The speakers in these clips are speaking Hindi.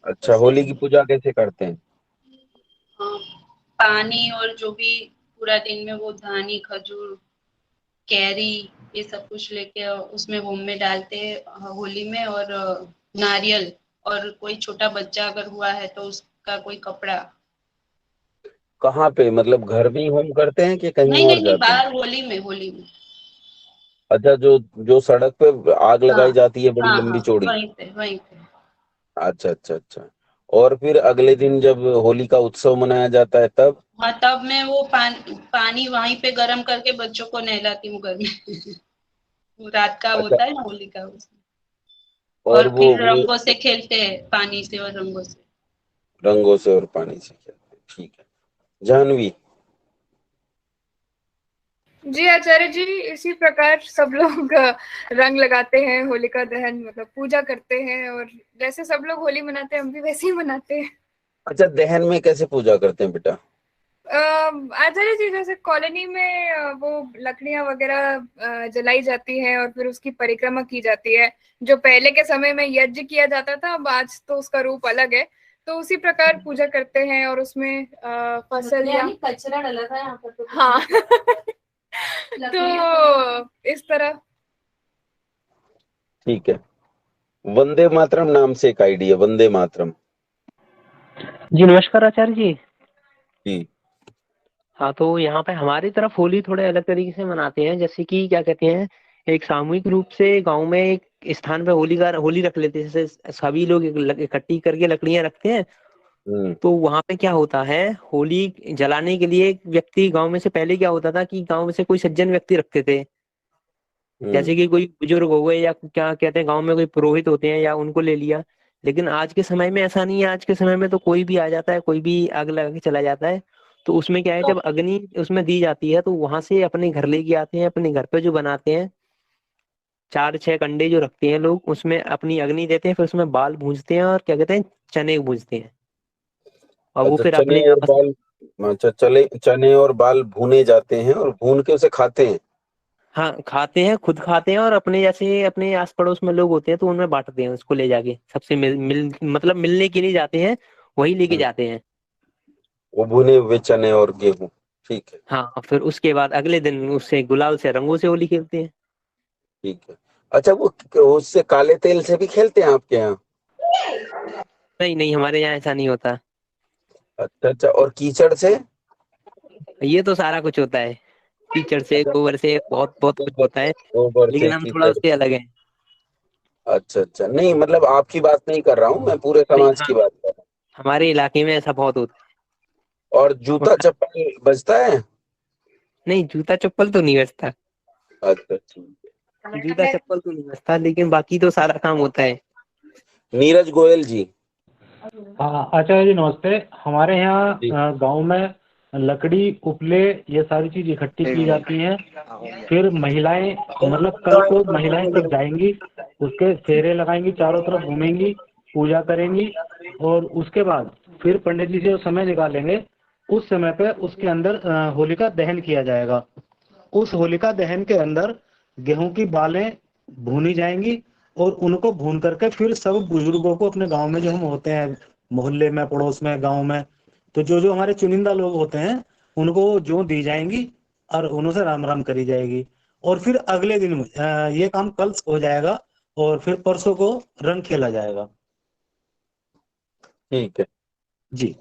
अच्छा, होली की पूजा कैसे करते हैं? हाँ, पानी और जो भी पूरा दिन में वो धानी, खजूर, कैरी ये सब कुछ लेके उसमें होम में डालते हैं होली में। और नारियल, और कोई छोटा बच्चा अगर हुआ है तो उसका कोई कपड़ा। कहाँ पे, मतलब घर में ही होम करते हैं कि कहीं नहीं और नहीं नहीं, जाते हैं? बाहर होली में, होली में। अच्छा, जो जो सड़क पे आग हाँ लगाई जाती है, बड़ी हाँ हाँ, लंबी चौड़ी। वहीं पे वहीं पे। अच्छा अच्छा अच्छा। और फिर अगले दिन जब होली का उत्सव मनाया जाता है तब? हाँ, तब मैं वो पानी वहीं पे गर्म करके बच्चों को नहलाती हूँ घर में। वो रात का अच्छा। होता है ना होली का, उसमें। और और वो फिर रंगों से खेलते हैं, पानी से और रंगों से। रंगों से और पानी से खेलते हैं, ठीक है। जानवी। जी आचार्य जी, इसी प्रकार सब लोग रंग लगाते हैं, होलिका दहन मतलब पूजा करते हैं, और जैसे सब लोग होली मनाते हैं हम भी वैसे ही मनाते हैं। अच्छा, दहन में कैसे पूजा करते हैं बेटा? आचार्य जी, जैसे कॉलोनी में वो लकड़ियां वगैरह जलाई जाती हैं और फिर उसकी परिक्रमा की जाती है। जो पहले के समय में यज्ञ किया जाता था, अब आज तो उसका रूप अलग है। तो उसी प्रकार पूजा करते हैं और उसमें फसल या कचरा डला था यहाँ पर तो हाँ। तो इस तरह। ठीक है। वंदे मातरम नाम से एक आईडी है, वंदे मातरम। जी नमस्कार आचार्य जी। जी। हाँ, तो यहाँ पे हमारी तरफ होली थोड़े अलग तरीके से मनाते हैं। जैसे कि क्या कहते हैं, एक सामूहिक रूप से गांव में एक स्थान पे होली रख लेते हैं। जैसे सभी लोग इकट्ठी करके लकड़ियां रखते हैं। हम्म। तो वहां पे क्या होता है, होली जलाने के लिए एक व्यक्ति गांव में से, पहले क्या होता था कि गांव में से कोई सज्जन व्यक्ति रखते थे। हम्म। जैसे कि कोई बुजुर्ग हो गए, या क्या कहते हैं गांव में कोई पुरोहित होते हैं, या उनको ले लिया। लेकिन आज के समय में ऐसा नहीं है। आज के समय में तो कोई भी आ जाता है, कोई भी आग लगा के चला जाता है। तो उसमें क्या है, जब अग्नि उसमें दी जाती है तो वहां से अपने घर लेके आते हैं, अपने घर पे जो बनाते हैं। 4-6 कंडे जो रखते हैं लोग, उसमें अपनी अग्नि देते हैं, फिर उसमें बाल भूंजते हैं और क्या कहते हैं, चने भूंजते हैं। और वो अच्छा, फिर चने अपने और आपस। बाल। अच्छा, चले चने और बाल भुने जाते हैं और भून के उसे खाते हैं। हाँ, खाते हैं, खुद खाते हैं, और अपने जैसे अपने आस पड़ोस में लोग होते हैं तो उनमें बांटते हैं उसको ले जाके। सबसे मतलब मिलने के लिए जाते हैं, वही लेके हम्म। जाते हैं। वो भुने हुए चने और गेहूं। ठीक है। हाँ, और फिर उसके बाद अगले दिन उससे गुलाल से रंगों से होली खेलते हैं। ठीक है। अच्छा, वो उससे काले तेल से भी खेलते हैं आपके यहाँ? नहीं नहीं, हमारे यहाँ ऐसा नहीं होता। अच्छा अच्छा, और कीचड़ से? ये तो सारा कुछ होता है। कीचड़ से, गोबर से, बहुत बहुत कुछ गोबर होता है। गोबर से, लेकिन हम थोड़ा कीचड़ उससे से। अलग हैं। अच्छा अच्छा, नहीं मतलब आपकी बात नहीं कर रहा हूँ मैं, पूरे नहीं, समाज हाँ, की बात कर रहा हमारे इलाके में ऐसा बहुत होता हूँ। और है। जूता चप्पल बजता है? नहीं, जूता चप्पल तो नहीं बचता। अच्छा, ठीक जूता चप्पल तो नहीं बचता, लेकिन बाकी तो सारा काम होता है। है। नीरज गोयल जी। हाँ आचार्य जी नमस्ते। हमारे जी। यहाँ गांव में लकड़ी उपले ये सारी चीज इकट्ठी की जाती हैं। फिर महिलाएं, मतलब कल को महिलाएं सब जाएंगी, उसके फेरे लगाएंगी, चारों तरफ घूमेंगी, पूजा करेंगी। और उसके बाद फिर पंडित जी से जो समय निकालेंगे, उस समय पे उसके अंदर होलिका दहन किया जाएगा। उस होलिका दहन के अंदर गेहूं की बालें भूनी जाएंगी, और उनको भून करके फिर सब बुजुर्गों को, अपने गांव में जो हम होते हैं, मोहल्ले में, पड़ोस में, गांव में, तो जो जो हमारे चुनिंदा लोग होते हैं उनको जो दी जाएंगी और उनसे राम राम करी जाएगी। और फिर अगले दिन ये काम कल हो जाएगा, और फिर परसों को रंग खेला जाएगा। ठीक है। जी।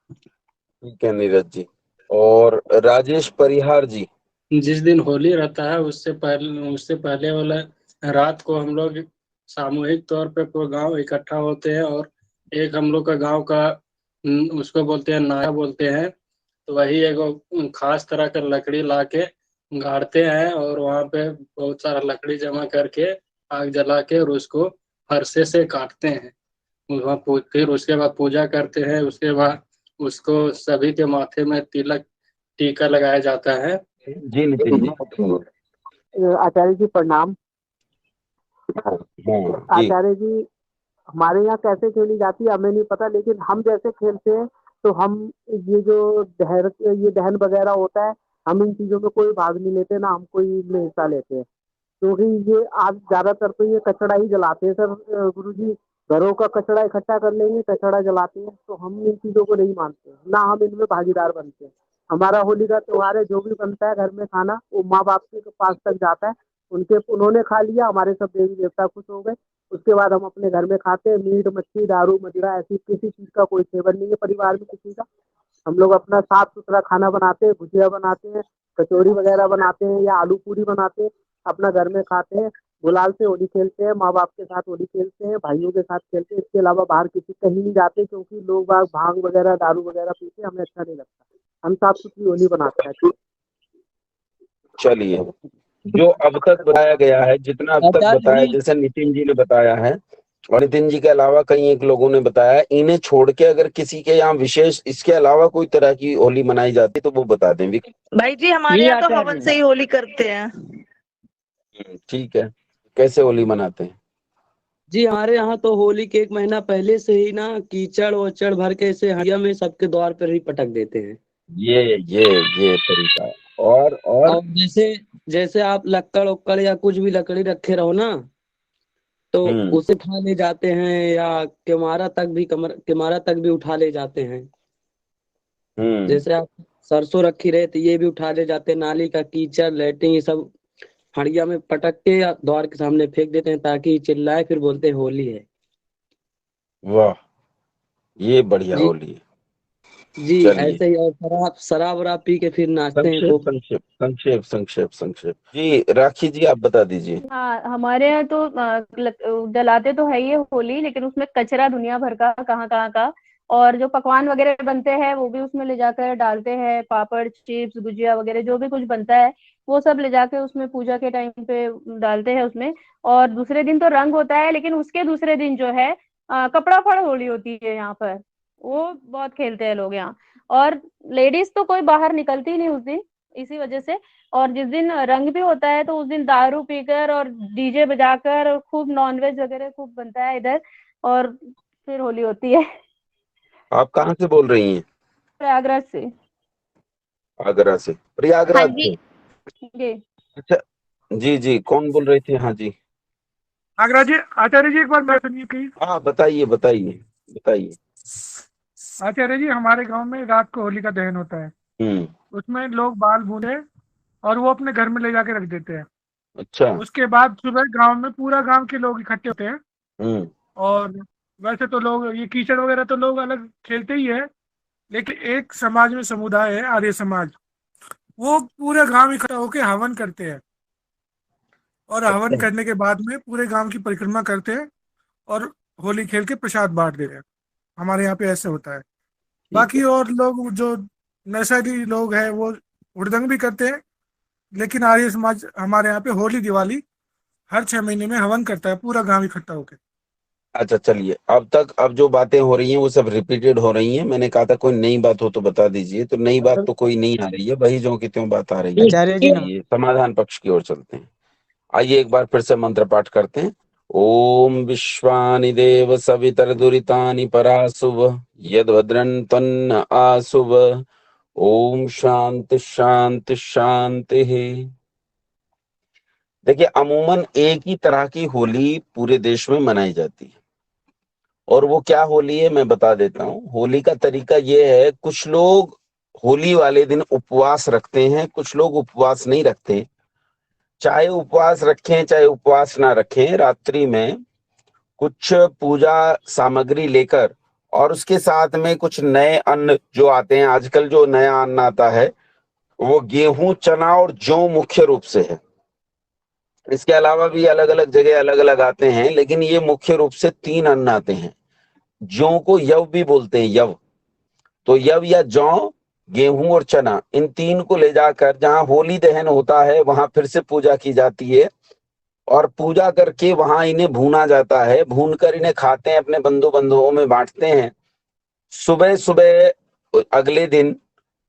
ठीक है नीरज जी। और राजेश परिहार जी। जिस दिन होली रहता है उससे पहले वाला रात को हम लोग सामूहिक तौर पे पूरा गांव इकट्ठा होते हैं। और एक हम लोग का गांव का उसको बोलते हैं, नाया बोलते हैं। तो वही एक खास तरह का लकड़ी ला के गाड़ते हैं, और वहाँ पे बहुत सारा लकड़ी जमा करके आग जला के और उसको फरसे से काटते हैं। फिर उसके बाद पूजा करते हैं। उसके बाद उसको सभी के माथे में तिलक टीका लगाया जाता है। जी नितिन जी। आचार्य जी प्रणाम। हाँ। हाँ, जी। आचार्य जी, हमारे यहाँ कैसे खेली जाती है हमें नहीं पता, लेकिन हम जैसे खेलते हैं तो हम ये जो ये दहन वगैरह होता है, हम इन चीजों में कोई भाग नहीं लेते, ना हम कोई इनमें हिस्सा लेते हैं। क्योंकि ये आज ज्यादातर तो ये कचड़ा ही जलाते हैं सर, गुरु जी। घरों का कचरा इकट्ठा कर लेंगे, कचरा जलाते हैं। तो हम इन चीजों को नहीं मानते, ना हम इनमें भागीदार बनते हैं। हमारा होली का त्योहार है, जो भी बनता है घर में खाना वो माँ बाप के पास तक जाता है, उन्होंने खा लिया, हमारे सब देवी देवता खुश हो गए। उसके बाद हम अपने घर में खाते हैं। मीट मछली दारू मदिरा ऐसी किसी चीज का कोई सेवन नहीं है परिवार में किसी का। हम लोग अपना साफ सुथरा खाना बनाते हैं, भुजिया बनाते हैं, कचौरी वगैरह बनाते हैं या आलू पूरी बनाते हैं, अपना घर में खाते हैं, गुलाल से होली खेलते हैं, माँ बाप के साथ होली खेलते हैं, भाइयों के साथ खेलते हैं। इसके अलावा बाहर किसी कहीं नहीं जाते, क्योंकि लोग बाग भांग वगैरह दारू वगैरह पीते हैं, हमें अच्छा नहीं लगता। हम साफ सुथरी होली बनाते हैं। चलिए, जो अब तक बताया गया है, जितना अब तक बताया, जैसे नितिन जी ने बताया है और नितिन जी के अलावा कई एक लोगों ने बताया, इन्हें छोड़ के अगर किसी के यहाँ विशेष इसके अलावा कोई तरह की होली मनाई जाती है तो वो बता दें। भाई जी हमारे यहाँ तो हवन से ही होली करते हैं। ठीक है, कैसे होली मनाते हैं? जी हमारे यहाँ तो होली के 1 महीना पहले से ही ना कीचड़ वचड़ भर के ऐसे हड़िया में सबके द्वार पर ही पटक देते हैं। ये तरीका है। और जैसे जैसे आप लक्कड़ उक्कड़ या कुछ भी लकड़ी रखे रहो ना, तो उसे उठा ले जाते हैं, या किमारा तक भी उठा ले जाते हैं। जैसे आप सरसों रखी रहे तो ये भी उठा ले जाते हैं। नाली का कीचड़ लैट्रिन ये सब हड़िया में पटक के या द्वार के सामने फेंक देते हैं ताकि चिल्लाए, फिर बोलते हैं होली है। वाह, ये बढ़िया होली है जी। ऐसे ही। और शराब वराब पी के फिर नाचते हैं। संक्षेप जी। राखी जी आप बता दीजिए। हाँ, हमारे यहाँ तो जलाते तो है ये होली, लेकिन उसमें कचरा दुनिया भर का कहाँ का, और जो पकवान वगैरह बनते हैं वो भी उसमें ले जाकर डालते हैं। पापड़ चिप्स गुजिया वगैरह जो भी कुछ बनता है वो सब ले जाके उसमें पूजा के टाइम पे डालते हैं उसमें। और दूसरे दिन तो रंग होता है, लेकिन उसके दूसरे दिन जो है कपड़ा फड़ होली होती है यहाँ पर, वो बहुत खेलते हैं लोग यहाँ। और लेडीज तो कोई बाहर निकलती नहीं उस दिन, इसी वजह से। और जिस दिन रंग भी होता है तो उस दिन दारू पीकर और डीजे बजाकर और खूब नॉनवेज वगैरह खूब बनता है इधर, और फिर होली होती है। आप कहाँ से बोल रही हैं? प्रयागराज से। आगरा से, प्रयागराज से। जी। अच्छा जी, कौन बोल रहे थे? हाँ जी, आगरा जी। आचार्य जी एक बार बात सुनिए प्लीज। हाँ बताइए। आचार्य जी, हमारे गांव में रात को होली का दहन होता है। उसमें लोग बाल भूने और वो अपने घर में ले जाके रख देते हैं। अच्छा। उसके बाद सुबह गांव में पूरा गांव के लोग इकट्ठे होते हैं। और वैसे तो लोग ये कीचड़ वगैरह तो लोग अलग खेलते ही है, लेकिन एक समाज में समुदाय है आर्य समाज, वो पूरा गांव इकट्ठा होकर हवन करते हैं। और हवन करने के बाद में पूरे गांव की परिक्रमा करते हैं और होली खेल के प्रसाद बांट देते हैं। हमारे यहाँ पे ऐसे होता है। बाकी और लोग जो नशेड़ी लोग हैं वो हुड़दंग भी करते हैं, लेकिन आर्य समाज हमारे यहाँ पे होली दिवाली हर 6 महीने में हवन करता है पूरा गांव इकट्ठा होकर। अच्छा चलिए, अब जो बातें हो रही हैं वो सब रिपीटेड हो रही हैं। मैंने कहा था कोई नई बात हो तो बता दीजिए, तो नई बात तो कोई नहीं आ रही है, वही जो कि त्यों बात आ रही है। चलिए समाधान पक्ष की ओर चलते हैं। आइए एक बार फिर से मंत्र पाठ करते हैं। ओम विश्वानि देव सवितर्दुरितानि परासुव यद भद्रं तन्न आसुव। ओम शांति शांति शांति। देखिए, अमूमन एक ही तरह की होली पूरे देश में मनाई जाती है, और वो क्या होली है मैं बता देता हूँ। होली का तरीका ये है, कुछ लोग होली वाले दिन उपवास रखते हैं, कुछ लोग उपवास नहीं रखते। चाहे उपवास रखें चाहे उपवास ना रखें, रात्रि में कुछ पूजा सामग्री लेकर और उसके साथ में कुछ नए अन्न जो आते हैं, आजकल जो नया अन्न आता है वो गेहूं चना और जौ मुख्य रूप से है। इसके अलावा भी अलग अलग जगह अलग अलग आते हैं, लेकिन ये मुख्य रूप से 3 अन्न आते हैं। जौ को यव भी बोलते हैं, यव। तो यव या जौ, गेहूं और चना, इन 3 को ले जाकर जहां होली दहन होता है वहां फिर से पूजा की जाती है, और पूजा करके वहां इन्हें भूना जाता है। भूनकर इन्हें खाते हैं, अपने बंधुओं में बांटते हैं। सुबह सुबह अगले दिन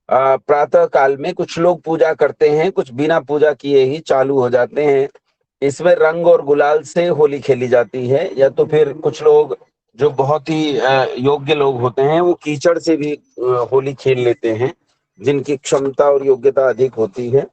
प्रातः काल में कुछ लोग पूजा करते हैं, कुछ बिना पूजा किए ही चालू हो जाते हैं। इसमें रंग और गुलाल से होली खेली जाती है, या तो फिर कुछ लोग जो बहुत ही योग्य लोग होते हैं वो कीचड़ से भी होली खेल लेते हैं, जिनकी क्षमता और योग्यता अधिक होती है।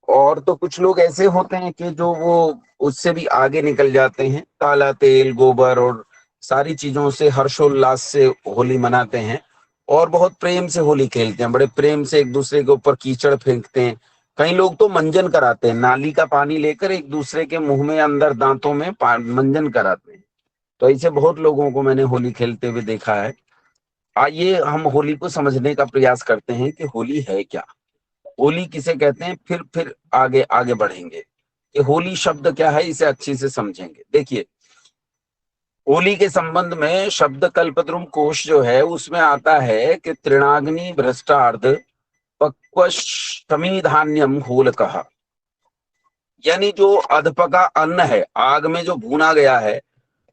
और तो कुछ लोग ऐसे होते हैं कि जो वो उससे भी आगे निकल जाते हैं, काला तेल गोबर और सारी चीजों से हर्षोल्लास से होली मनाते हैं और बहुत प्रेम से होली खेलते हैं, बड़े प्रेम से एक दूसरे के ऊपर कीचड़ फेंकते हैं। कई लोग तो मंजन कराते हैं, नाली का पानी लेकर एक दूसरे के मुंह में अंदर दांतों में मंजन कराते हैं। तो ऐसे बहुत लोगों को मैंने होली खेलते हुए देखा है। आइए हम होली को समझने का प्रयास करते हैं कि होली है क्या, होली किसे कहते हैं, फिर आगे आगे बढ़ेंगे कि होली शब्द क्या है, इसे अच्छी से समझेंगे। देखिए, होली के संबंध में शब्द कल्पद्रुम कोश जो है उसमें आता है कि तृणाग्नि भ्रष्टार्ध पक्वशमी धान्यम होल कहा, यानी जो अधपका अन्न है, आग में जो भूना गया है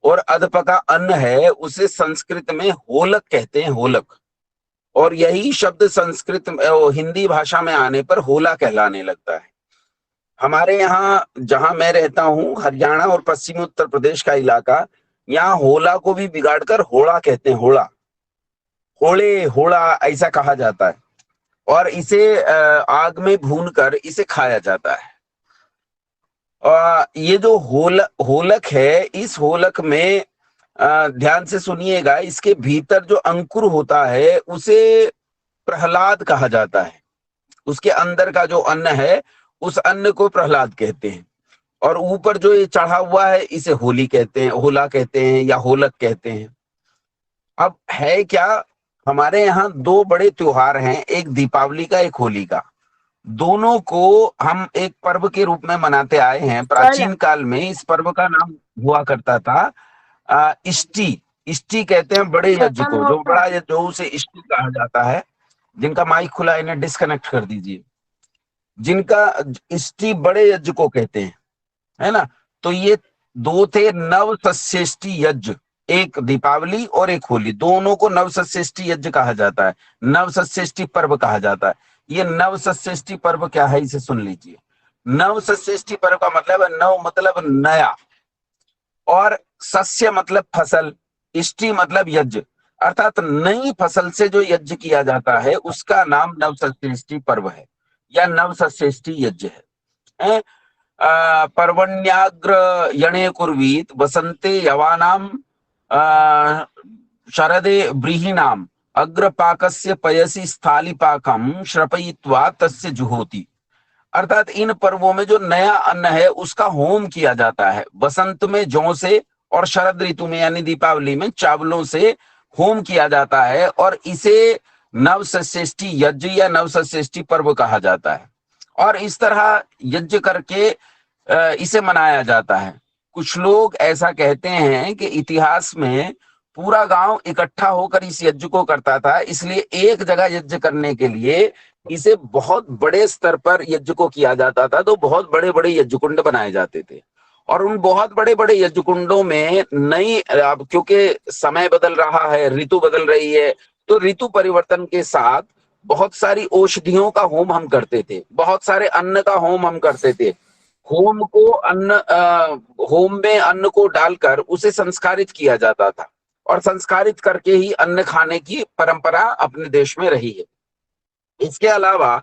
और अधपका अन्न है, उसे संस्कृत में होलक कहते हैं, होलक। और यही शब्द संस्कृत हिंदी भाषा में आने पर होला कहलाने लगता है। हमारे यहाँ जहां मैं रहता हूँ, हरियाणा और पश्चिमी उत्तर प्रदेश का इलाका, यहाँ होला को भी बिगाड़कर होड़ा कहते हैं, होड़ा, होले, होड़ा ऐसा कहा जाता है। और इसे आग में भूनकर इसे खाया जाता है। ये जो होलक है, इस होलक में ध्यान से सुनिएगा, इसके भीतर जो अंकुर होता है उसे प्रहलाद कहा जाता है। उसके अंदर का जो अन्न है उस अन्न को प्रहलाद कहते हैं। और ऊपर जो ये चढ़ा हुआ है इसे होली कहते हैं, होला कहते हैं या होलक कहते हैं। अब है क्या, हमारे यहाँ दो बड़े त्योहार हैं, एक दीपावली का, एक होली का। दोनों को हम एक पर्व के रूप में मनाते आए हैं। प्राचीन काल में इस पर्व का नाम हुआ करता था इष्टि। इष्टि कहते हैं बड़े यज्ञ को, जो बड़ा यज्ञ, जो उसे इष्टि कहा जाता है। जिनका माइक खुला है इन्हें डिस्कनेक्ट कर दीजिए। जिनका इष्टि बड़े यज्ञ को कहते हैं, है ना। तो ये दो थे नवसस्येष्टि यज्ञ, एक दीपावली और एक होली, दोनों को नवसस्येष्टि यज्ञ कहा जाता है, नवसस्येष्टि पर्व कहा जाता है। ये नवसस्येष्टि पर्व क्या है, इसे सुन लीजिए। नवसस्येष्टि पर्व का मतलब है, नव मतलब नया, और सस्य मतलब फसल, इष्टि मतलब यज्ञ, अर्थात नई फसल से जो यज्ञ किया जाता है उसका नाम नवसस्येष्टि पर्व है या नवसस्येष्टि यज्ञ है। पर्वण्याग्र यणे कुर्वीत वसंते यवानाम शरदे व्रीहिणाम अग्रपाकस्य पयसी स्थालिपाकम श्रपयित्वा तस्य जुहोति। अर्थात इन पर्वों में जो नया अन्न है उसका होम किया जाता है। वसंत में जौ से और शरद ऋतु में यानी दीपावली में चावलों से होम किया जाता है, और इसे नवसस्येष्टि यज्ञ या नवसस्येष्टि पर्व कहा जाता है। और इस तरह यज्ञ करके इसे मनाया जाता है। कुछ लोग ऐसा कहते हैं कि इतिहास में पूरा गांव इकट्ठा होकर इस यज्ञ को करता था, इसलिए एक जगह यज्ञ करने के लिए इसे बहुत बड़े स्तर पर यज्ञ को किया जाता था। तो बहुत बड़े बड़े यज्ञ कुंड बनाए जाते थे, और उन बहुत बड़े बड़े यज्ञ कुंडों में नई, अब क्योंकि समय बदल रहा है, ऋतु बदल रही है, तो ऋतु परिवर्तन के साथ बहुत सारी औषधियों का होम हम करते थे, बहुत सारे अन्न का होम हम करते थे। होम को होम में अन्न को डालकर उसे संस्कारित किया जाता था, और संस्कारित करके ही अन्न खाने की परंपरा अपने देश में रही है। इसके अलावा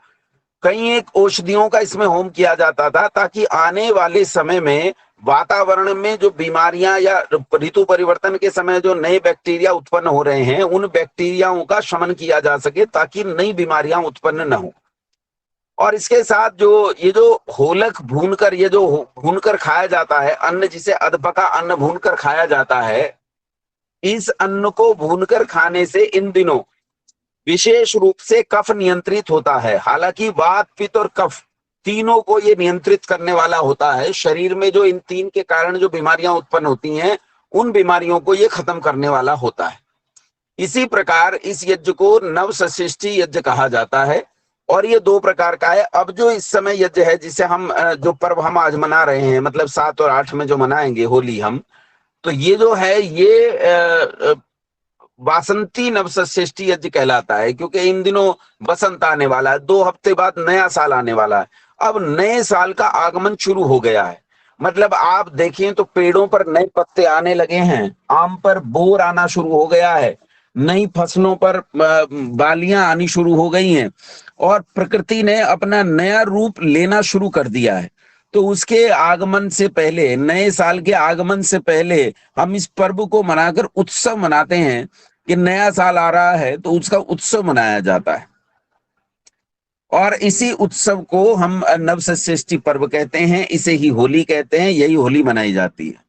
कई एक औषधियों का इसमें होम किया जाता था, ताकि आने वाले समय में वातावरण में जो बीमारियां या ऋतु परिवर्तन के समय जो नए बैक्टीरिया उत्पन्न हो रहे हैं, उन बैक्टीरियाओं का शमन किया जा सके, ताकि नई बीमारियां उत्पन्न न हो। और इसके साथ जो ये जो होलक भूनकर, ये जो भूनकर खाया जाता है अन्न, जिसे अधपका अन्न भूनकर खाया जाता है, इस अन्न को भूनकर खाने से इन दिनों विशेष रूप से कफ नियंत्रित होता है। हालांकि वात, पित्त और कफ तीनों को ये नियंत्रित करने वाला होता है। शरीर में जो इन तीन के कारण जो बीमारियां उत्पन्न होती हैं, उन बीमारियों को ये खत्म करने वाला होता है। इसी प्रकार इस यज्ञ को नवसस्येष्टि यज्ञ कहा जाता है, और ये दो प्रकार का है। अब जो इस समय यज्ञ है, जिसे हम जो पर्व हम आज मना रहे हैं, मतलब 7 और 8 में जो मनाएंगे होली हम, तो ये जो है ये वासंती नवसस्येष्टि यज्ञ कहलाता है, क्योंकि इन दिनों बसंत आने वाला है, 2 हफ्ते बाद नया साल आने वाला है। अब नए साल का आगमन शुरू हो गया है, मतलब आप देखें तो पेड़ों पर नए पत्ते आने लगे हैं, आम पर बोर आना शुरू हो गया है, नई फसलों पर बालियां आनी शुरू हो गई हैं, और प्रकृति ने अपना नया रूप लेना शुरू कर दिया है। तो उसके आगमन से पहले, नए साल के आगमन से पहले हम इस पर्व को मनाकर उत्सव मनाते हैं कि नया साल आ रहा है, तो उसका उत्सव मनाया जाता है। और इसी उत्सव को हम नवसृष्टि पर्व कहते हैं, इसे ही होली कहते हैं, यही होली मनाई जाती है।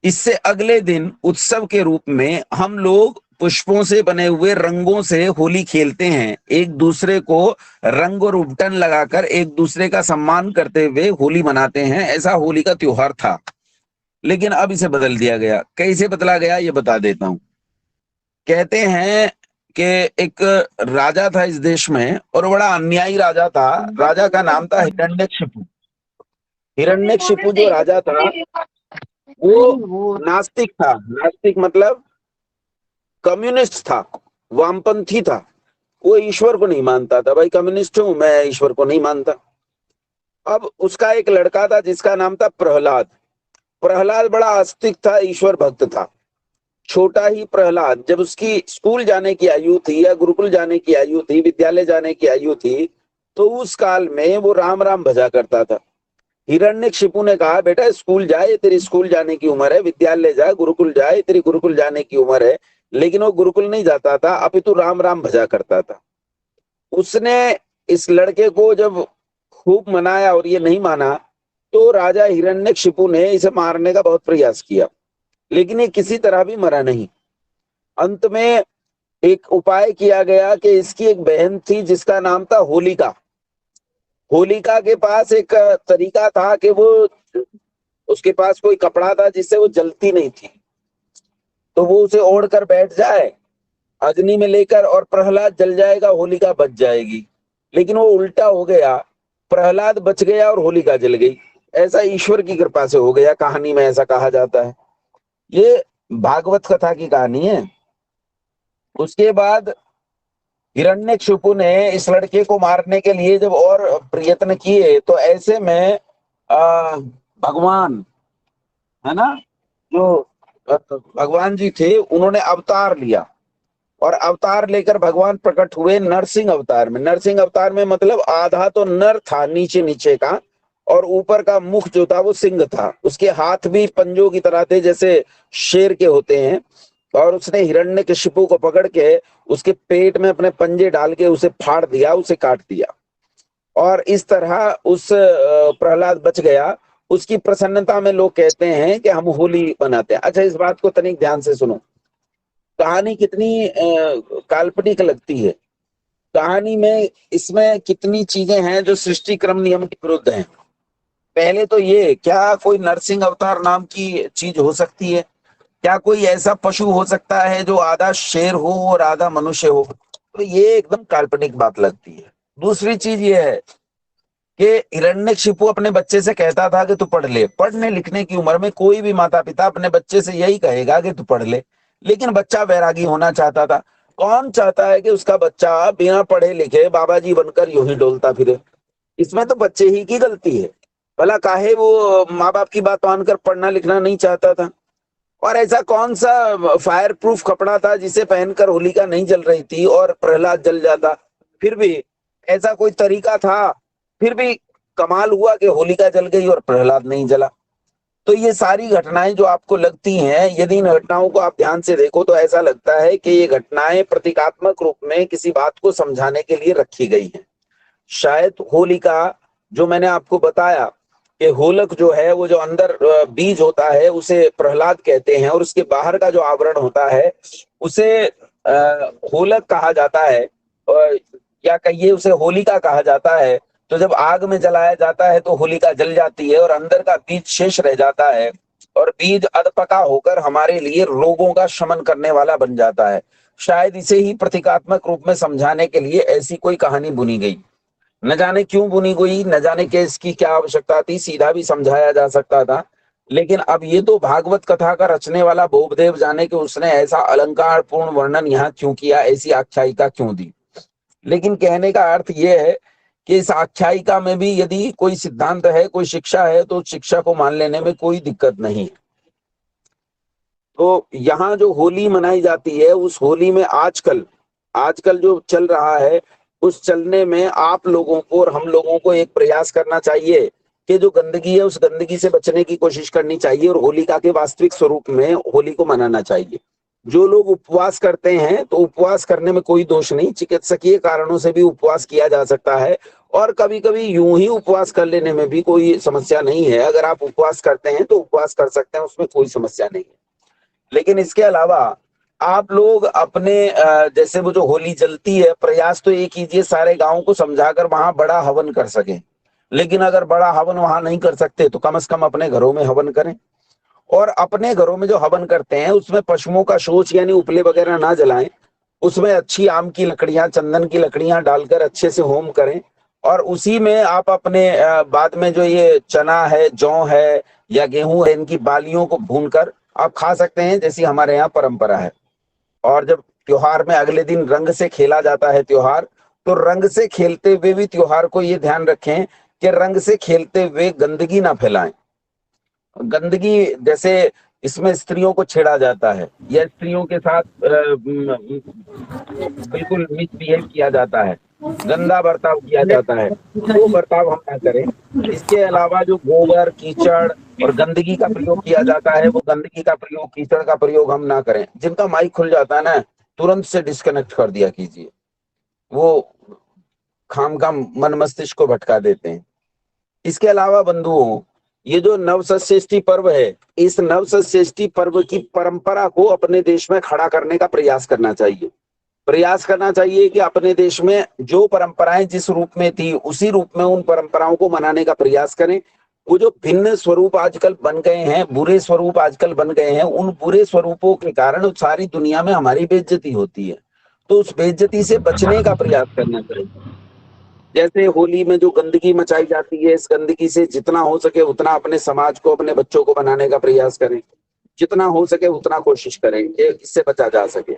इससे अगले दिन उत्सव के रूप में हम लोग पुष्पों से बने हुए रंगों से होली खेलते हैं, एक दूसरे को रंग और उबटन लगाकर एक दूसरे का सम्मान करते हुए होली मनाते हैं। ऐसा होली का त्योहार था, लेकिन अब इसे बदल दिया गया। कैसे बदला गया ये बता देता हूं। कहते हैं कि एक राजा था इस देश में, और बड़ा अन्यायी राजा था। राजा का नाम था हिरण्यकशिपु। हिरण्यकशिपु जो राजा था वो नास्तिक था। नास्तिक मतलब कम्युनिस्ट था, वामपंथी था। वो ईश्वर को नहीं मानता था। भाई कम्युनिस्ट हूं मैं, ईश्वर को नहीं मानता। अब उसका एक लड़का था जिसका नाम था प्रहलाद। प्रहलाद बड़ा आस्तिक था, ईश्वर भक्त था। छोटा ही प्रहलाद जब उसकी स्कूल जाने की आयु थी या गुरुकुल जाने की आयु थी, विद्यालय जाने की आयु थी, तो उस काल में वो राम राम भजा करता था। हिरण्यकशिपु ने कहा, बेटा स्कूल जाए, तेरी स्कूल जाने की उम्र है, विद्यालय जाए, गुरुकुल जाए, तेरी गुरुकुल जाने की उम्र है। लेकिन वो गुरुकुल नहीं जाता था, अपितु राम राम भजा करता था। उसने इस लड़के को जब खूब मनाया और ये नहीं माना, तो राजा हिरण्यकशिपु ने इसे मारने का बहुत प्रयास किया, लेकिन ये किसी तरह भी मरा नहीं। अंत में एक उपाय किया गया कि इसकी एक बहन थी जिसका नाम था होलिका। होलिका के पास एक तरीका था कि वो, उसके पास कोई कपड़ा था जिससे वो जलती नहीं थी, तो वो उसे ओढ़ कर बैठ जाए अग्नि में लेकर, और प्रहलाद जल जाएगा, होलिका बच जाएगी। लेकिन वो उल्टा हो गया, प्रहलाद बच गया और होलिका जल गई। ऐसा ईश्वर की कृपा से हो गया, कहानी में ऐसा कहा जाता है। ये भागवत कथा की कहानी है। उसके बाद हिरण्यकशिपु ने इस लड़के को मारने के लिए जब और प्रयत्न किए, तो ऐसे में भगवान है ना, जो भगवान जी थे, उन्होंने अवतार लिया, और अवतार लेकर भगवान प्रकट हुए नरसिंह अवतार में। नरसिंह अवतार में मतलब आधा तो नर था नीचे नीचे का, और ऊपर का मुख जो था वो सिंह था। उसके हाथ भी पंजों की तरह थे जैसे शेर के होते हैं, और उसने हिरण्यकशिपु को पकड़ के उसके पेट में अपने पंजे डाल के उसे फाड़ दिया, उसे काट दिया। और इस तरह उस प्रहलाद बच गया। उसकी प्रसन्नता में लोग कहते हैं कि हम होली मनाते हैं। अच्छा, इस बात को तनिक ध्यान से सुनो। कहानी कितनी काल्पनिक लगती है। कहानी में इसमें कितनी चीजें हैं जो सृष्टि क्रम नियम के विरुद्ध हैं। पहले तो ये, क्या कोई नरसिंह अवतार नाम की चीज हो सकती है? क्या कोई ऐसा पशु हो सकता है जो आधा शेर हो और आधा मनुष्य हो? तो ये एकदम काल्पनिक बात लगती है। दूसरी चीज ये है कि हिरण्यकशिपु अपने बच्चे से कहता था कि तू पढ़ ले। पढ़ने लिखने की उम्र में कोई भी माता पिता अपने बच्चे से यही कहेगा कि तू पढ़ ले, लेकिन बच्चा वैरागी होना चाहता था। कौन चाहता है कि उसका बच्चा बिना पढ़े लिखे बाबा जी बनकर यूं ही डोलता फिरे? इसमें तो बच्चे ही की गलती है। भला काहे वो माँ बाप की बात मानकर पढ़ना लिखना नहीं चाहता था? और ऐसा कौन सा फायर प्रूफ कपड़ा था जिसे पहनकर होलिका नहीं जल रही थी और प्रहलाद जल जाता? फिर भी ऐसा कोई तरीका था, फिर भी कमाल हुआ कि होलिका जल गई और प्रहलाद नहीं जला। तो ये सारी घटनाएं जो आपको लगती हैं, यदि इन घटनाओं को आप ध्यान से देखो तो ऐसा लगता है कि ये घटनाएं प्रतीकात्मक रूप में किसी बात को समझाने के लिए रखी गई हैं। शायद होलिका, जो मैंने आपको बताया कि होलक जो है वो जो अंदर बीज होता है उसे प्रहलाद कहते हैं, और उसके बाहर का जो आवरण होता है उसे होलक कहा जाता है, या कहिए उसे होलिका कहा जाता है। तो जब आग में जलाया जाता है तो होलिका जल जाती है और अंदर का बीज शेष रह जाता है, और बीज अधपका होकर हमारे लिए रोगों का शमन करने वाला बन जाता है। शायद इसे ही प्रतीकात्मक रूप में समझाने के लिए ऐसी कोई कहानी बुनी गई। न जाने क्यों बुनी गई, न जाने कि इसकी क्या आवश्यकता थी, सीधा भी समझाया जा सकता था। लेकिन अब ये तो भागवत कथा का रचने वाला बोबदेव जाने कि उसने ऐसा अलंकार पूर्ण वर्णन यहाँ क्यों किया, ऐसी आख्यायिका क्यों दी। लेकिन कहने का अर्थ ये है कि इस आख्यायिका में भी यदि कोई सिद्धांत है, कोई शिक्षा है, तो शिक्षा को मान लेने में कोई दिक्कत नहीं है। तो यहाँ जो होली मनाई जाती है, उस होली में आजकल जो चल रहा है, उस चलने में आप लोगों को और हम लोगों को एक प्रयास करना चाहिए कि जो गंदगी है उस गंदगी से बचने की कोशिश करनी चाहिए और होलिका के वास्तविक स्वरूप में होली को मनाना चाहिए। जो लोग उपवास करते हैं तो उपवास करने में कोई दोष नहीं, चिकित्सकीय कारणों से भी उपवास किया जा सकता है और कभी कभी यूं ही उपवास कर लेने में भी कोई समस्या नहीं है। अगर आप उपवास करते हैं तो उपवास कर सकते हैं, उसमें कोई समस्या नहीं है। लेकिन इसके अलावा आप लोग अपने जैसे वो जो होली जलती है, प्रयास तो ये कीजिए सारे गांव को समझाकर वहां बड़ा हवन कर सकें। लेकिन अगर बड़ा हवन वहां नहीं कर सकते तो कम से कम अपने घरों में हवन करें और अपने घरों में जो हवन करते हैं उसमें पशुओं का शोच यानी उपले वगैरह ना जलाएं। उसमें अच्छी आम की लकड़ियां, चंदन की लकड़ियां डालकर अच्छे से होम करें और उसी में आप अपने बाद में जो ये चना है, जौ है या गेहूं है, इनकी बालियों को भूनकर आप खा सकते हैं, जैसी हमारे यहाँ परंपरा है। और जब त्योहार में अगले दिन रंग से खेला जाता है त्योहार, तो रंग से खेलते हुए भी त्योहार को ये ध्यान रखें कि रंग से खेलते हुए गंदगी ना फैलाएं। गंदगी जैसे इसमें स्त्रियों को छेड़ा जाता है या स्त्रियों के साथ बिल्कुल मिसबिहेव किया जाता है, गंदा बर्ताव किया जाता है, वो बर्ताव हम ना करें। इसके अलावा जो गोबर, कीचड़ और गंदगी का प्रयोग किया जाता है, वो गंदगी का प्रयोग, कीचड़ का प्रयोग हम ना करें। जिनका माइक खुल जाता है ना, तुरंत से डिस्कनेक्ट कर दिया कीजिए, वो खामखाम मन मस्तिष्क को भटका देते हैं। इसके अलावा बंधुओं, ये जो नवसंश्रेष्ठी पर्व है, इस नवसंश्रेष्ठी पर्व की परंपरा को अपने देश में खड़ा करने का प्रयास करना चाहिए। प्रयास करना चाहिए कि अपने देश में जो परंपराएं जिस रूप में थी उसी रूप में उन परंपराओं को मनाने का प्रयास करें। वो जो भिन्न स्वरूप आजकल बन गए हैं, बुरे स्वरूप आजकल बन गए हैं, उन बुरे स्वरूपों के कारण सारी दुनिया में हमारी बेइज्जती होती है, तो उस बेइज्जती से बचने का प्रयास करना चाहिए। जैसे होली में जो गंदगी मचाई जाती है, इस गंदगी से जितना हो सके उतना अपने समाज को, अपने बच्चों को बनाने का प्रयास करें। जितना हो सके उतना कोशिश करें कि इससे बचा जा सके।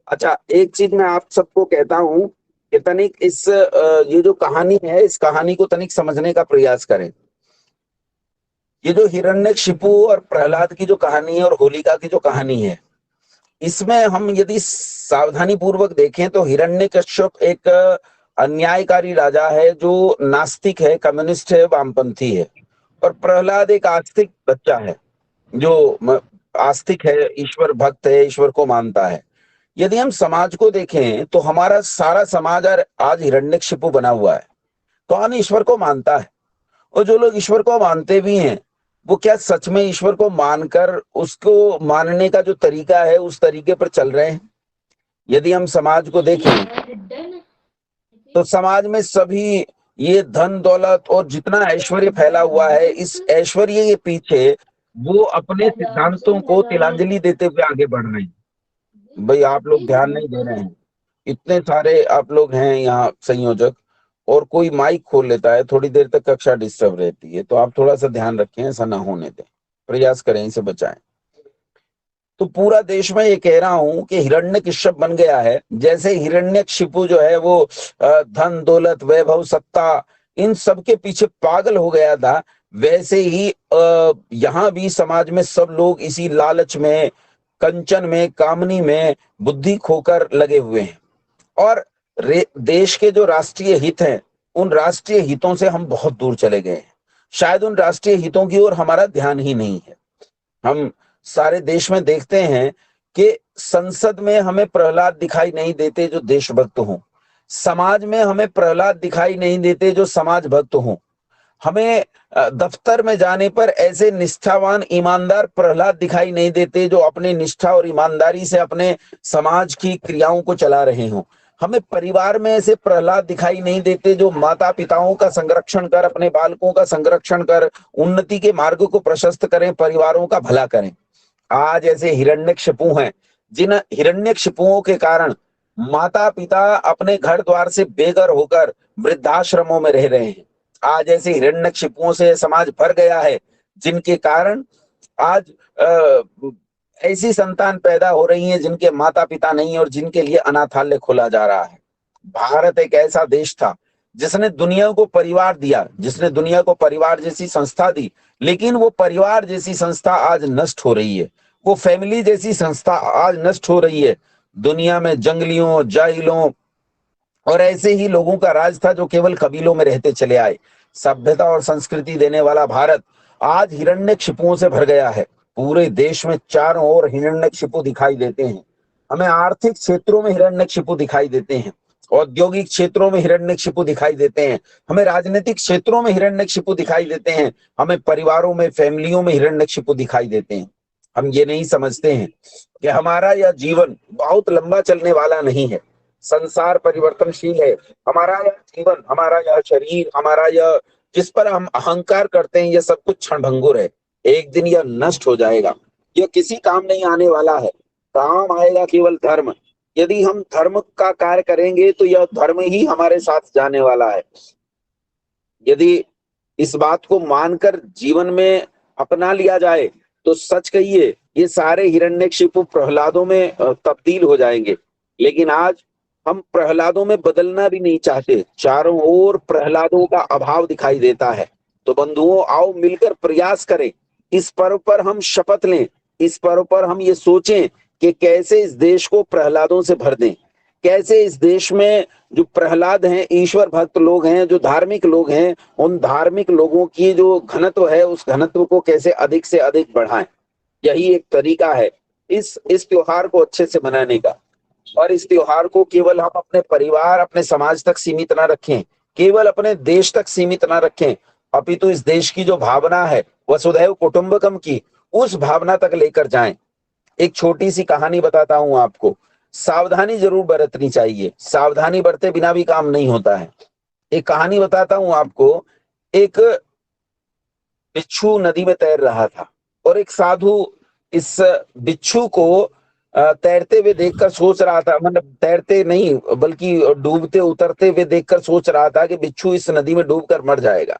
अच्छा, एक चीज मैं आप सबको कहता हूं कि तनिक इस ये जो कहानी है, इस कहानी को तनिक समझने का प्रयास करें। ये जो हिरण्यकशिपु और प्रहलाद की जो कहानी है और होलिका की जो कहानी है, इसमें हम यदि सावधानी पूर्वक देखें तो हिरण्यकश्यप एक अन्यायकारी राजा है जो नास्तिक है, कम्युनिस्ट है, वामपंथी है, और प्रहलाद एक आस्तिक बच्चा है जो आस्तिक है, ईश्वर भक्त है, ईश्वर को मानता है। यदि हम समाज को देखें तो हमारा सारा समाज आज हिरण्यकशिपु बना हुआ है। कौन ईश्वर को मानता है? और जो लोग ईश्वर को मानते भी हैं वो क्या सच में ईश्वर को मानकर उसको मानने का जो तरीका है उस तरीके पर चल रहे हैं? यदि हम समाज को देखें तो समाज में सभी ये धन दौलत और जितना ऐश्वर्य फैला हुआ है, इस ऐश्वर्य के पीछे वो अपने सिद्धांतों को तिलांजलि देते हुए आगे बढ़ रहे हैं। भाई आप लोग ध्यान नहीं दे रहे हैं, इतने सारे आप लोग हैं यहाँ संयोजक, और कोई माइक खोल लेता है, थोड़ी देर तक कक्षा डिस्टर्ब रहती है, तो आप थोड़ा सा ध्यान रखें, ऐसा ना होने दें, प्रयास करें इसे बचाएं। तो पूरा देश में ये कह रहा हूं कि हिरण्यकश्यप बन गया है। जैसे हिरण्यकशिपु जो है वो धन दौलत वैभव सत्ता इन सब के पीछे पागल हो गया था, वैसे ही यहाँ भी समाज में सब लोग इसी लालच में, कंचन में, कामनी में बुद्धि खोकर लगे हुए हैं। और देश के जो राष्ट्रीय हित हैं, उन राष्ट्रीय हितों से हम बहुत दूर चले गए हैं। शायद उन राष्ट्रीय हितों की ओर हमारा ध्यान ही नहीं है। हम सारे देश में देखते हैं कि संसद में हमें प्रहलाद दिखाई नहीं देते जो देशभक्त हों, समाज में हमें प्रहलाद दिखाई नहीं देते जो समाज भक्त हों, हमें दफ्तर में जाने पर ऐसे निष्ठावान ईमानदार प्रहलाद दिखाई नहीं देते जो अपने निष्ठा और ईमानदारी से अपने समाज की क्रियाओं को चला रहे हों, हमें परिवार में ऐसे प्रहलाद दिखाई नहीं देते जो माता पिताओं का संरक्षण कर, अपने बालकों का संरक्षण कर, उन्नति के मार्ग को प्रशस्त करें, परिवारों का भला करें। आज ऐसे हिरण्यकशिपु हैं जिन हिरण्यकशिपुओं के कारण माता पिता अपने घर द्वार से बेघर होकर वृद्धाश्रमों में रह रहे हैं। आज ऐसे हिरण्यकशिपुओं से समाज भर गया है जिनके कारण आज ऐसी संतान पैदा हो रही हैं जिनके माता पिता नहीं और जिनके लिए अनाथालय खोला जा रहा है। भारत एक ऐसा देश था जिसने दुनिया को परिवार दिया, जिसने दुनिया को परिवार जैसी संस्था दी, लेकिन वो परिवार जैसी संस्था आज नष्ट हो रही है, वो फैमिली जैसी संस्था आज नष्ट हो रही है। दुनिया में जंगलियों, जाहिलों और ऐसे ही लोगों का राज था जो केवल कबीलों में रहते चले आए। सभ्यता और संस्कृति देने वाला भारत आज हिरण्यकशिपुओं से भर गया है। पूरे देश में चारों ओर हिरण्यकशिपु दिखाई देते हैं। हमें आर्थिक क्षेत्रों में हिरण्यकशिपु दिखाई देते हैं, औद्योगिक क्षेत्रों में हिरण्यकशिपु दिखाई देते हैं, हमें राजनीतिक क्षेत्रों में हिरण्यकशिपु दिखाई देते हैं, हमें परिवारों में, फैमिलियों में हिरण्यकशिपु दिखाई देते हैं। हम ये नहीं समझते हैं कि हमारा यह जीवन बहुत लंबा चलने वाला नहीं है। संसार परिवर्तनशील है। हमारा यह जीवन, हमारा यह शरीर, हमारा यह जिस पर हम अहंकार करते हैं, यह सब कुछ क्षणभंगुर है। एक दिन यह नष्ट हो जाएगा। यह किसी काम नहीं आने वाला है। काम आएगा केवल धर्म। यदि हम धर्म का कार्य करेंगे तो यह धर्म ही हमारे साथ जाने वाला है। यदि इस बात को मानकर जीवन में अपना लिया जाए तो सच कहिए, ये सारे हिरण्यकशिपु प्रहलादों में तब्दील हो जाएंगे। लेकिन आज हम प्रहलादों में बदलना भी नहीं चाहते। चारों ओर प्रहलादों का अभाव दिखाई देता है। तो बंधुओं, आओ मिलकर प्रयास करें। इस पर्व पर हम शपथ लें। इस पर्व पर हम ये सोचें कि कैसे इस देश को प्रहलादों से भर दें, कैसे इस देश में जो प्रहलाद हैं, ईश्वर भक्त लोग हैं, जो धार्मिक लोग हैं, उन धार्मिक लोगों की जो घनत्व है, उस घनत्व को कैसे अधिक से अधिक बढ़ाएं। यही एक तरीका है इस त्योहार को अच्छे से मनाने का। और इस त्योहार को केवल हम अपने परिवार, अपने समाज तक सीमित ना रखें, केवल अपने देश तक सीमित ना रखें, अपितु इस देश की जो भावना है वसुधैव कुटुंबकम की, उस भावना तक लेकर जाएं। एक छोटी सी कहानी बताता हूं आपको। सावधानी जरूर बरतनी चाहिए। सावधानी बरते बिना भी काम नहीं होता है। एक कहानी बताता हूं आपको। एक बिच्छू नदी में तैर रहा था और एक साधु इस बिच्छू को तैरते हुए देखकर सोच रहा था, मतलब तैरते नहीं बल्कि डूबते उतरते हुए देखकर सोच रहा था कि बिच्छू इस नदी में डूबकर मर जाएगा।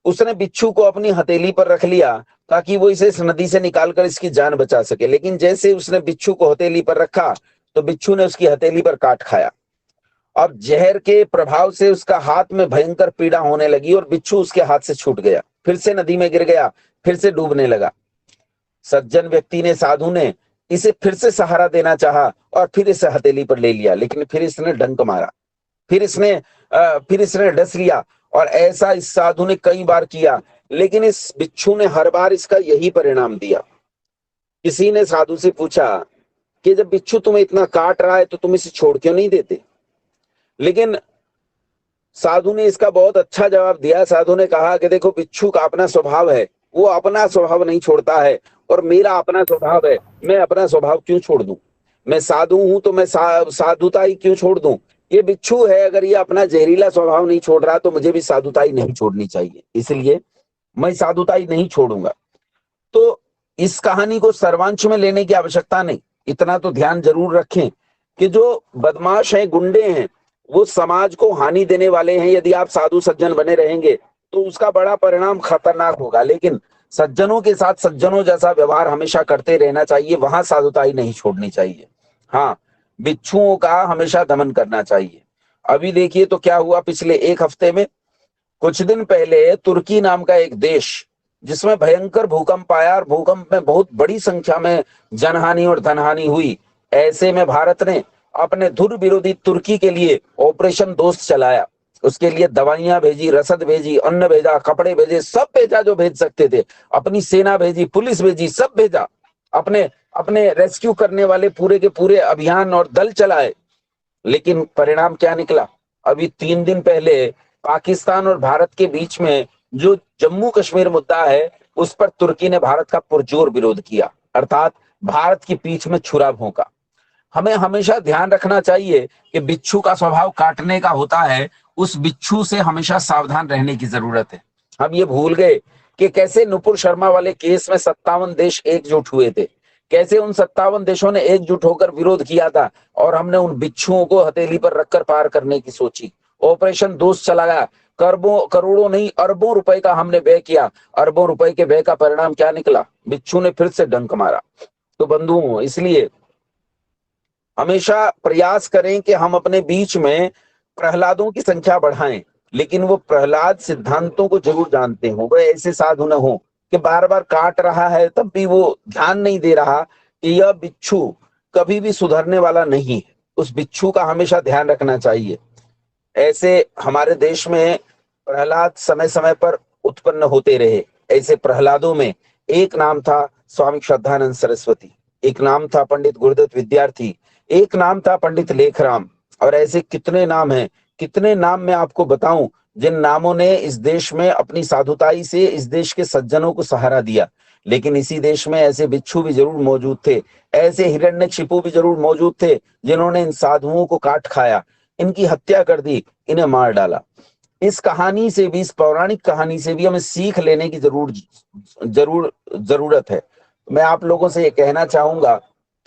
उसने बिच्छू को अपनी हथेली पर रख लिया ताकि वो इसे इस नदी से निकालकर इसकी जान बचा सके। लेकिन जैसे उसने बिच्छू को हथेली पर रखा तो बिच्छू ने उसकी हथेली पर काट खाया। अब जहर के प्रभाव से उसका हाथ में भयंकर पीड़ा होने लगी और बिच्छू उसके हाथ से छूट गया। फिर से नदी में गिर गया, फिर से डूबने लगा। सज्जन व्यक्ति ने, साधु ने इसे फिर से सहारा देना चाहा और फिर इसे हथेली पर ले लिया। लेकिन फिर इसने डंक मारा, फिर इसने डस लिया। और ऐसा इस साधु ने कई बार किया, लेकिन इस बिच्छू ने हर बार इसका यही परिणाम दिया। किसी ने साधु से पूछा कि जब बिच्छू तुम्हें इतना काट रहा है तो तुम इसे छोड़ क्यों नहीं देते? लेकिन साधु ने इसका बहुत अच्छा जवाब दिया। साधु ने कहा कि देखो, बिच्छू का अपना स्वभाव है, वो अपना स्वभाव नहीं छोड़ता है, और मेरा अपना स्वभाव है, मैं अपना स्वभाव क्यों छोड़ दूं? मैं साधु हूं तो मैं साधुता ही क्यों छोड़ दूं? ये बिच्छू है, अगर ये अपना जहरीला स्वभाव नहीं छोड़ रहा तो मुझे भी साधुताई नहीं छोड़नी चाहिए, इसलिए मैं साधुताई नहीं छोड़ूंगा। तो इस कहानी को सर्वांश में लेने की आवश्यकता नहीं। इतना तो ध्यान जरूर रखें कि जो बदमाश हैं, गुंडे हैं, वो समाज को हानि देने वाले हैं। यदि आप साधु सज्जन बने रहेंगे तो उसका बड़ा परिणाम खतरनाक होगा। लेकिन सज्जनों के साथ सज्जनों जैसा व्यवहार हमेशा करते रहना चाहिए, वहां साधुताई नहीं छोड़नी चाहिए। हाँ, बिच्छुओं का हमेशा दमन करना चाहिए। अभी देखिए तो क्या हुआ पिछले एक हफ्ते में। कुछ दिन पहले तुर्की नाम का एक देश, जिसमें भयंकर भूकंप आया और भूकंप में बहुत बड़ी संख्या में जनहानि और धनहानि हुई। ऐसे में भारत ने अपने धुर विरोधी तुर्की के लिए ऑपरेशन दोस्त चलाया। उसके लिए दवाइयां भेजी, रसद भेजी, अन्न भेजा, कपड़े भेजे, सब भेजा जो भेज सकते थे। अपनी सेना भेजी, पुलिस भेजी, सब भेजा। अपने रेस्क्यू करने वाले पूरे के पूरे अभियान और दल चलाए। लेकिन परिणाम क्या निकला? अभी 3 दिन पहले पाकिस्तान और भारत के बीच में जो जम्मू कश्मीर मुद्दा है, उस पर तुर्की ने भारत का पुरजोर विरोध किया, अर्थात भारत की पीठ में छुरा भोंका। हमें हमेशा ध्यान रखना चाहिए कि बिच्छू का स्वभाव काटने का होता है, उस बिच्छू से हमेशा सावधान रहने की जरूरत है। हम ये भूल गए कि कैसे नुपुर शर्मा वाले केस में 57 देश एकजुट हुए थे, कैसे उन 57 देशों ने एकजुट होकर विरोध किया था और हमने उन बिच्छुओं को हथेली पर रखकर पार करने की सोची। ऑपरेशन दोस्त चलाया, करोड़ों नहीं अरबों रुपए का हमने व्यय किया। अरबों रुपए के व्यय का परिणाम क्या निकला? बिच्छू ने फिर से डंक मारा। तो बंधुओं, इसलिए हमेशा प्रयास करें कि हम अपने बीच में प्रहलादों की संख्या बढ़ाएं, लेकिन वो प्रहलाद सिद्धांतों को जरूर जानते हो। वो ऐसे साधु न हो कि बार बार काट रहा है तब भी वो ध्यान नहीं दे रहा कि यह बिच्छू कभी भी सुधरने वाला नहीं है। उस बिच्छू का हमेशा ध्यान रखना चाहिए। ऐसे हमारे देश में प्रहलाद समय समय पर उत्पन्न होते रहे। ऐसे प्रहलादों में एक नाम था स्वामी श्रद्धानंद सरस्वती, एक नाम था पंडित गुरुदत्त विद्यार्थी, एक नाम था पंडित लेखराम, और ऐसे कितने नाम हैं, कितने नाम मैं आपको बताऊं जिन नामों ने इस देश में अपनी साधुताई से इस देश के सज्जनों को सहारा दिया। लेकिन इसी देश में ऐसे बिच्छू भी जरूर मौजूद थे, ऐसे हिरण्यकशिपु भी जरूर मौजूद थे जिन्होंने इन साधुओं को काट खाया, इनकी हत्या कर दी, इन्हें मार डाला। इस कहानी से भी, इस पौराणिक कहानी से भी हमें सीख लेने की जरूरत है। मैं आप लोगों से ये कहना चाहूंगा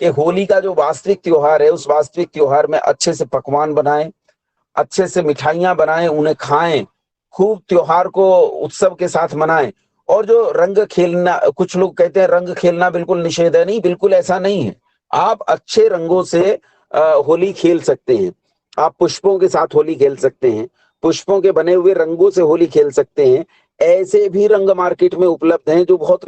कि होली का जो वास्तविक त्योहार है, उस वास्तविक त्योहार में अच्छे से पकवान बनाएं, अच्छे से मिठाइयां बनाएं, उन्हें खाएं, खूब त्योहार को उत्सव के साथ मनाएं। और जो रंग खेलना, कुछ लोग कहते हैं रंग खेलना बिल्कुल निषेध है, नहीं, बिल्कुल ऐसा नहीं है। आप अच्छे रंगों से होली खेल सकते हैं, आप पुष्पों के साथ होली खेल सकते हैं, पुष्पों के बने हुए रंगों से होली खेल सकते हैं। ऐसे भी रंग मार्केट में उपलब्ध हैं जो बहुत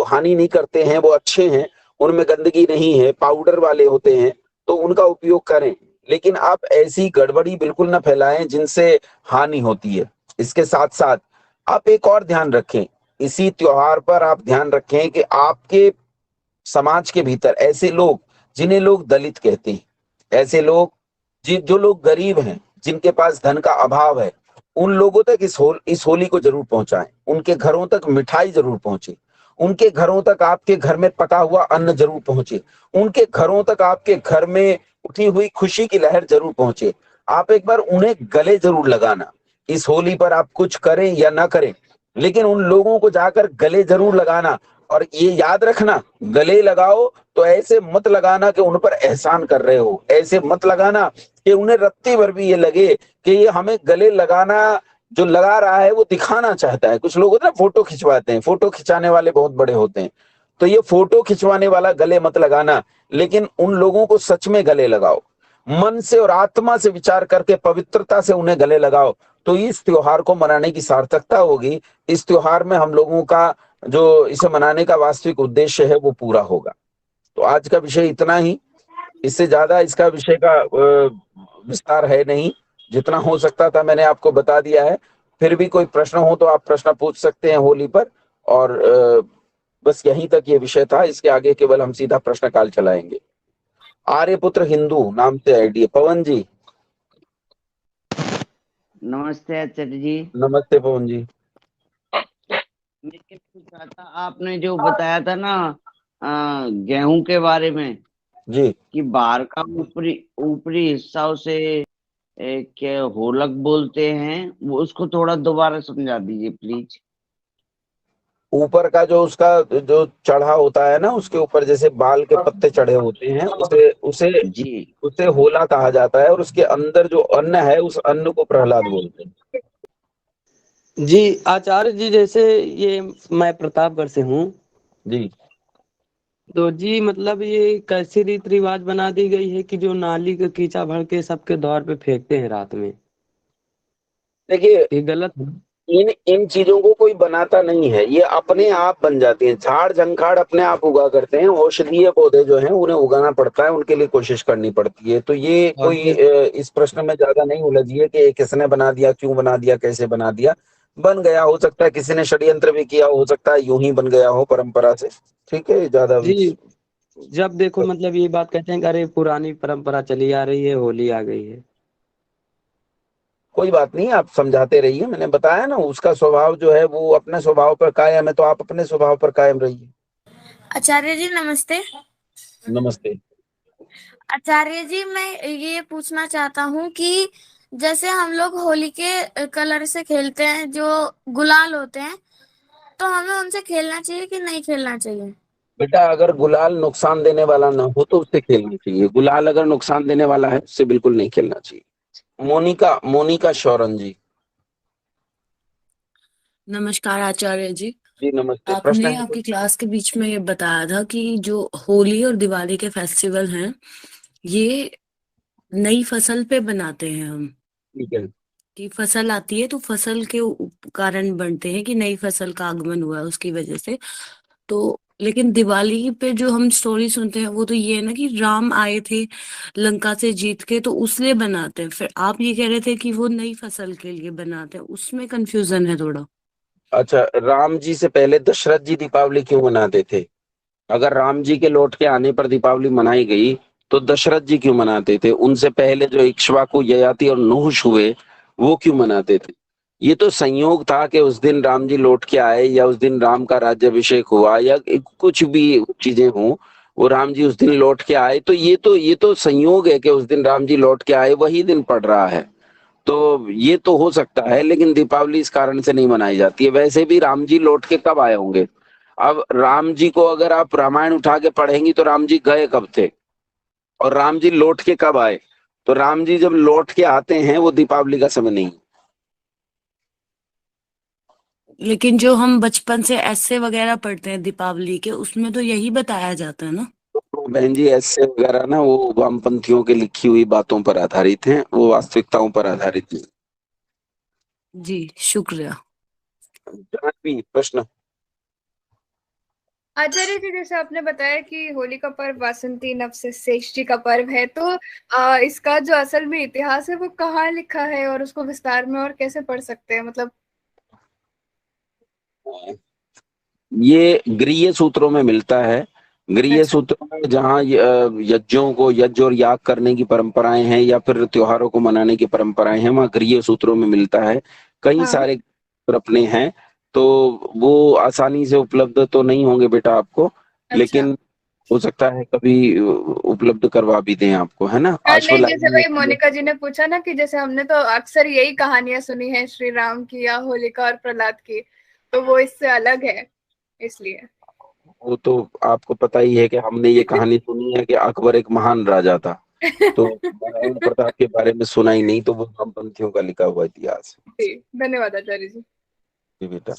हानि नहीं करते हैं, वो अच्छे हैं, उनमें गंदगी नहीं है, पाउडर वाले होते हैं, तो उनका उपयोग करें। लेकिन आप ऐसी गड़बड़ी बिल्कुल ना फैलाएं जिनसे हानि होती है। इसके साथ साथ आप एक और ध्यान रखें, इसी त्योहार पर आप ध्यान रखें कि आपके समाज के भीतर ऐसे लोग जिन्हें लोग दलित कहते हैं, ऐसे लोग जो लोग गरीब हैं, जिनके पास धन का अभाव है, उन लोगों तक इस होली को जरूर पहुंचाएं, उनके घरों तक मिठाई जरूर पहुंचे, उनके घरों तक आपके घर में पका हुआ अन्न जरूर पहुंचे, उनके घरों तक आपके घर में उठी हुई खुशी की लहर जरूर पहुंचे। आप एक बार उन्हें गले जरूर लगाना। इस होली पर आप कुछ करें या ना करें, लेकिन उन लोगों को जाकर गले जरूर लगाना। और ये याद रखना, गले लगाओ तो ऐसे मत लगाना कि उन पर एहसान कर रहे हो, ऐसे मत लगाना कि उन्हें रत्ती भर भी ये लगे कि ये हमें गले लगाना, जो लगा रहा है वो दिखाना चाहता है। कुछ लोग होते हैं ना, फोटो खिंचवाते हैं, फोटो खिंचाने वाले बहुत बड़े होते हैं, तो ये फोटो खिंचवाने वाला गले मत लगाना, लेकिन उन लोगों को सच में गले लगाओ, मन से और आत्मा से विचार करके पवित्रता से उन्हें गले लगाओ। तो इस त्योहार को मनाने की सार्थकता होगी, इस त्योहार में हम लोगों का जो इसे मनाने का वास्तविक उद्देश्य है वो पूरा होगा। तो आज का विषय इतना ही, इससे ज्यादा इसका विषय का विस्तार है नहीं, जितना हो सकता था मैंने आपको बता दिया है। फिर भी कोई प्रश्न हो तो आप प्रश्न पूछ सकते हैं होली पर, और बस यहीं तक ये विषय था, इसके आगे केवल हम सीधा प्रश्न काल चलाएंगे। आर्यपुत्र हिंदू नाम से आईडी। पवन जी नमस्ते आचार्य जी। नमस्ते पवन जी। मैं ये पूछ रहा था, आपने जो बताया था ना गेहूं के बारे में जी, कि बाहर का ऊपरी हिस्सा उसे क्या होलक बोलते हैं, वो उसको थोड़ा दोबारा समझा दीजिए प्लीज। ऊपर का जो उसका जो चढ़ा होता है ना, उसके ऊपर जैसे बाल के पत्ते चढ़े होते हैं, उसे होला कहा जाता है, और उसके अंदर जो अन्न है उस अन्न को प्रहलाद बोलते हैं। जी आचार्य जी, जैसे ये मैं प्रतापगढ़ से हूँ जी, तो जी मतलब ये कैसी रीति रिवाज बना दी गई है कि जो नाली का कीचा भर के सबके द्वार पे फेंकते हैं रात में? देखिए ये गलत है। इन चीजों को कोई बनाता नहीं है, ये अपने आप बन जाती हैं। झाड़ झंखाड़ अपने आप उगा करते हैं, औषधीय पौधे जो हैं उन्हें उगाना पड़ता है, उनके लिए कोशिश करनी पड़ती है। तो ये कोई इस प्रश्न में ज्यादा नहीं उलझिए कि किसने बना दिया, क्यों बना दिया, कैसे बना दिया। बन गया, हो सकता है किसी ने षड्यंत्र भी किया, हो सकता है यूं ही बन गया हो परंपरा से। ठीक है, ज्यादा जी जब देखो मतलब ये बात कहते हैं कि अरे पुरानी परंपरा चली आ रही है, होली आ गई है। कोई बात नहीं, आप समझाते रहिए। मैंने बताया ना, उसका स्वभाव जो है वो अपने स्वभाव पर कायम है, तो आप अपने स्वभाव पर कायम रहिए। आचार्य जी नमस्ते। नमस्ते आचार्य जी, मैं ये पूछना चाहता हूँ कि जैसे हम लोग होली के कलर से खेलते हैं, जो गुलाल होते हैं, तो हमें उनसे खेलना चाहिए कि नहीं खेलना चाहिए? बेटा, अगर गुलाल नुकसान देने वाला ना हो तो उससे खेलना चाहिए। गुलाल अगर नुकसान देने वाला है उससे बिल्कुल नहीं खेलना चाहिए। मोनिका शौरन जी। नमस्कार आचार्य जी। जी नमस्ते। आपने आपकी क्लास के बीच में ये बताया था कि जो होली और दिवाली के फेस्टिवल हैं, ये नई फसल पे बनाते हैं हम। ठीक है। कि फसल आती है तो फसल के कारण बनते हैं कि नई फसल का आगमन हुआ है उसकी वजह से। तो लेकिन दिवाली पे जो हम स्टोरी सुनते हैं वो तो ये है ना कि राम आए थे लंका से जीत के, तो उसलिए बनाते हैं। फिर आप ये कह रहे थे कि वो नई फसल के लिए बनाते हैं, उसमें कंफ्यूजन है थोड़ा। अच्छा, राम जी से पहले दशरथ जी दीपावली क्यों मनाते थे? अगर राम जी के लौट के आने पर दीपावली मनाई गई तो दशरथ जी क्यों मनाते थे? उनसे पहले जो इक्ष्वाकु, ययाति और नूह हुए वो क्यों मनाते थे? ये तो संयोग था कि उस दिन राम जी लौट के आए, या उस दिन राम का राज्याभिषेक हुआ, या कुछ भी चीजें हों, वो राम जी उस दिन लौट के आए, तो ये तो संयोग है कि उस दिन राम जी लौट के आए, वही दिन पड़ रहा है। तो ये तो हो सकता है, लेकिन दीपावली इस कारण से नहीं मनाई जाती है। वैसे भी राम जी लौट के कब आए होंगे? अब राम जी को अगर आप रामायण उठा के पढ़ेंगी तो राम जी गए कब थे और राम जी लौट के कब आए? तो राम जी जब लौट के आते हैं वो दीपावली का समय नहीं। लेकिन जो हम बचपन से ऐसे वगैरह पढ़ते हैं दीपावली के, उसमें तो यही बताया जाता है ना। तो बहन जी, ऐसे वगैरह ना वो वामपंथियों की लिखी हुई बातों पर आधारित हैं, वो वास्तविकताओं पर आधारित नहीं। जी शुक्रिया। जानवी, प्रश्न। आचार्य जी, जैसे आपने बताया कि होली का पर्व वासंती नवसेष्टि का पर्व है, तो इसका जो असल में इतिहास है वो कहाँ लिखा है और उसको विस्तार में और कैसे पढ़ सकते हैं? मतलब ये गृह्य सूत्रों में मिलता है। गृह्य सूत्रों में जहाँ यज्ञों को, यज्ञ और याग करने की परंपराएं हैं या फिर त्योहारों को मनाने की परंपराएं हैं, वहाँ गृह्य सूत्रों में मिलता है। कई सारे अपने हैं, तो वो आसानी से उपलब्ध तो नहीं होंगे बेटा आपको, लेकिन हो सकता है कभी उपलब्ध करवा भी दें आपको, है ना। नहीं, जैसे भाई मोनिका जी ने पूछा ना कि जैसे हमने तो अक्सर यही कहानियां सुनी है श्री राम की या होलिका और प्रहलाद की, तो वो इससे अलग है इसलिए। वो तो आपको पता ही है कि हमने ये कहानी सुनी है कि अकबर एक महान राजा था, तो महाराणा प्रताप के बारे में सुना ही नहीं, तो वो वामपंथियों का लिखा हुआ इतिहास है। धन्यवाद आचार्य जी। बेटा।